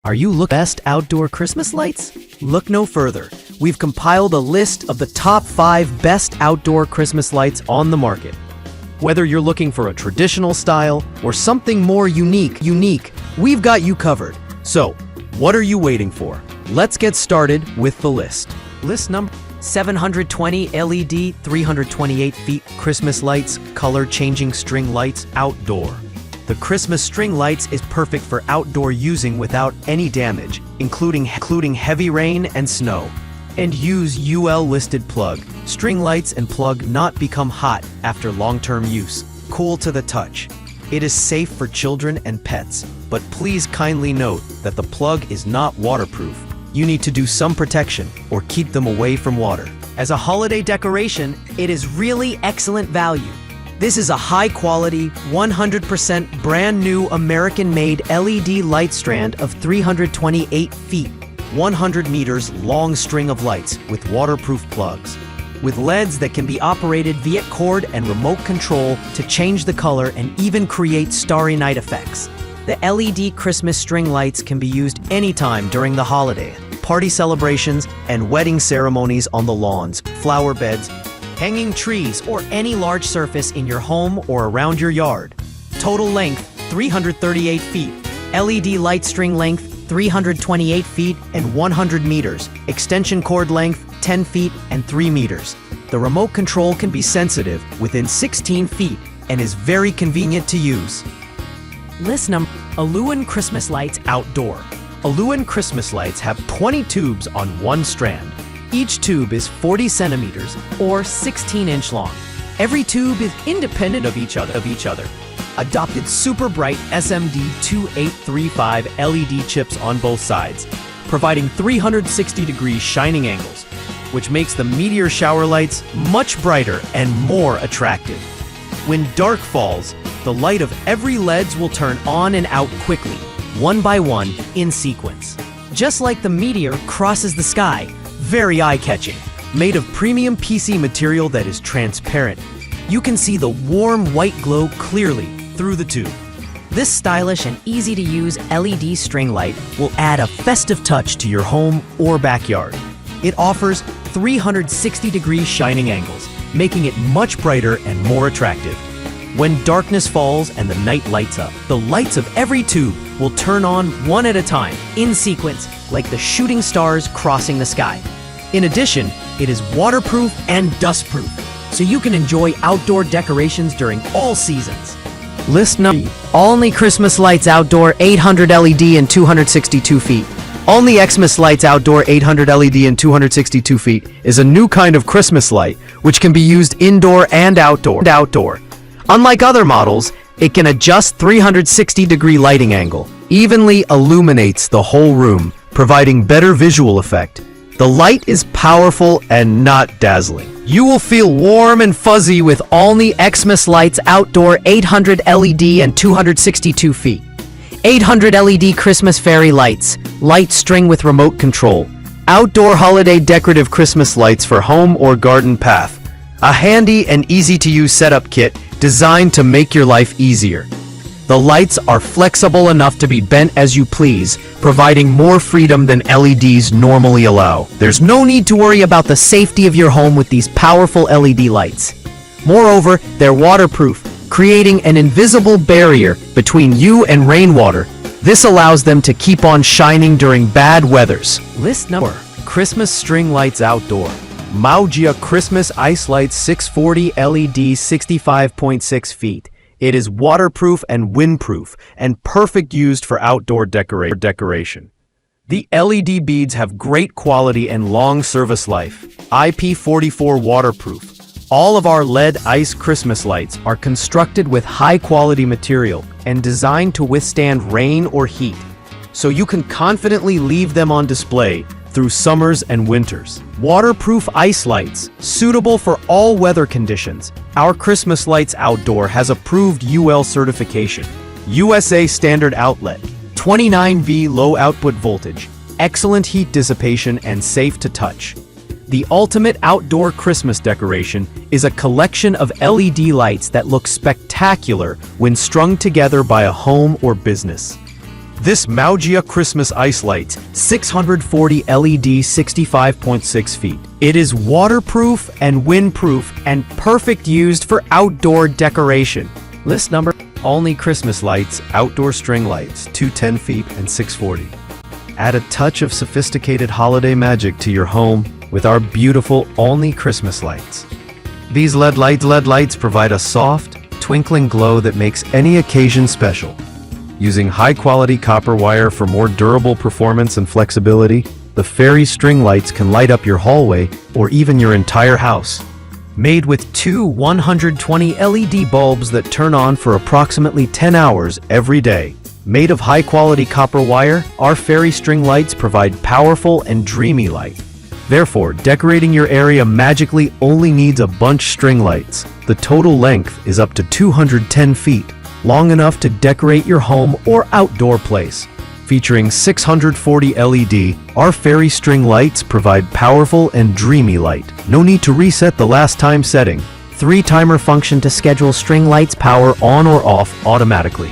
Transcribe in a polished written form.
Are you looking for best outdoor Christmas lights? Look no further. We've compiled a list of the top 5 best outdoor Christmas lights on the market. Whether you're looking for a traditional style or something more unique, we've got you covered. So, what are you waiting for? Let's get started with the list. List number 720 LED 328 feet Christmas lights, color changing string lights outdoor. The Christmas string lights is perfect for outdoor using without any damage, including heavy rain and snow. And use UL listed plug. String lights and plug not become hot after long-term use. Cool to the touch. It is safe for children and pets, but please kindly note that the plug is not waterproof. You need to do some protection or keep them away from water. As a holiday decoration, it is really excellent value. This is a high-quality, 100% brand-new American-made LED light strand of 328 feet, 100 meters long string of lights with waterproof plugs. With LEDs that can be operated via cord and remote control to change the color and even create starry night effects. The LED Christmas string lights can be used anytime during the holiday, party celebrations, and wedding ceremonies on the lawns, flower beds, hanging trees, or any large surface in your home or around your yard. Total length, 338 feet. LED light string length, 328 feet and 100 meters. Extension cord length, 10 feet and 3 meters. The remote control can be sensitive within 16 feet and is very convenient to use. List number: Aluan Christmas lights outdoor. Aluan Christmas lights have 20 tubes on one strand. Each tube is 40 centimeters or 16-inch long. Every tube is independent of each other. Adopted super bright SMD 2835 LED chips on both sides, providing 360-degree shining angles, which makes the meteor shower lights much brighter and more attractive. When dark falls, the light of every LEDs will turn on and out quickly, one by one, in sequence. Just like the meteor crosses the sky, very eye-catching. Made of premium PC material that is transparent, you can see the warm white glow clearly through the tube. This stylish and easy-to-use LED string light will add a festive touch to your home or backyard. It offers 360-degree shining angles, making it much brighter and more attractive. When darkness falls and the night lights up, the lights of every tube will turn on one at a time, in sequence, like the shooting stars crossing the sky. In addition, it is waterproof and dustproof, so you can enjoy outdoor decorations during all seasons. List number 3. Only Christmas lights outdoor 800 LED and 262 feet. Only Xmas lights outdoor 800 LED and 262 feet is a new kind of Christmas light, which can be used indoor and outdoor. Unlike other models, it can adjust 360-degree lighting angle, evenly illuminates the whole room, providing better visual effect. The light is powerful and not dazzling. You will feel warm and fuzzy with Olney Xmas lights outdoor 800 LED and 262 feet. 800 LED Christmas fairy lights, light string with remote control. Outdoor holiday decorative Christmas lights for home or garden path. A handy and easy-to-use setup kit designed to make your life easier. The lights are flexible enough to be bent as you please, providing more freedom than LEDs normally allow. There's no need to worry about the safety of your home with these powerful LED lights. Moreover, they're waterproof, creating an invisible barrier between you and rainwater. This allows them to keep on shining during bad weathers. List number: Christmas string lights outdoor. Maugia Christmas Ice Lights 640 LED 65.6 feet. It is waterproof and windproof and perfect used for outdoor decoration. The LED beads have great quality and long service life. IP44 waterproof. All of our LED ice Christmas lights are constructed with high-quality material and designed to withstand rain or heat, so you can confidently leave them on display through summers and winters. Waterproof ice lights, suitable for all weather conditions. Our Christmas lights outdoor has approved UL certification. USA standard outlet, 29V low output voltage, excellent heat dissipation and safe to touch. The ultimate outdoor Christmas decoration is a collection of LED lights that look spectacular when strung together by a home or business. This Maugia Christmas Ice Light, 640 LED 65.6 feet. It is waterproof and windproof and perfect used for outdoor decoration. List number: Olney Christmas Lights, outdoor string lights, 210 feet and 640. Add a touch of sophisticated holiday magic to your home with our beautiful Olney Christmas lights. These LED lights provide a soft, twinkling glow that makes any occasion special. Using high-quality copper wire for more durable performance and flexibility, the fairy string lights can light up your hallway or even your entire house. Made with two 120 LED bulbs that turn on for approximately 10 hours every day. Made of high-quality copper wire, our fairy string lights provide powerful and dreamy light. Therefore, decorating your area magically only needs a bunch string lights. The total length is up to 210 feet, long enough to decorate your home or outdoor place. Featuring 640 LED, our fairy string lights provide powerful and dreamy light. No need to reset the last time setting. 3-timer function to schedule string lights power on or off automatically.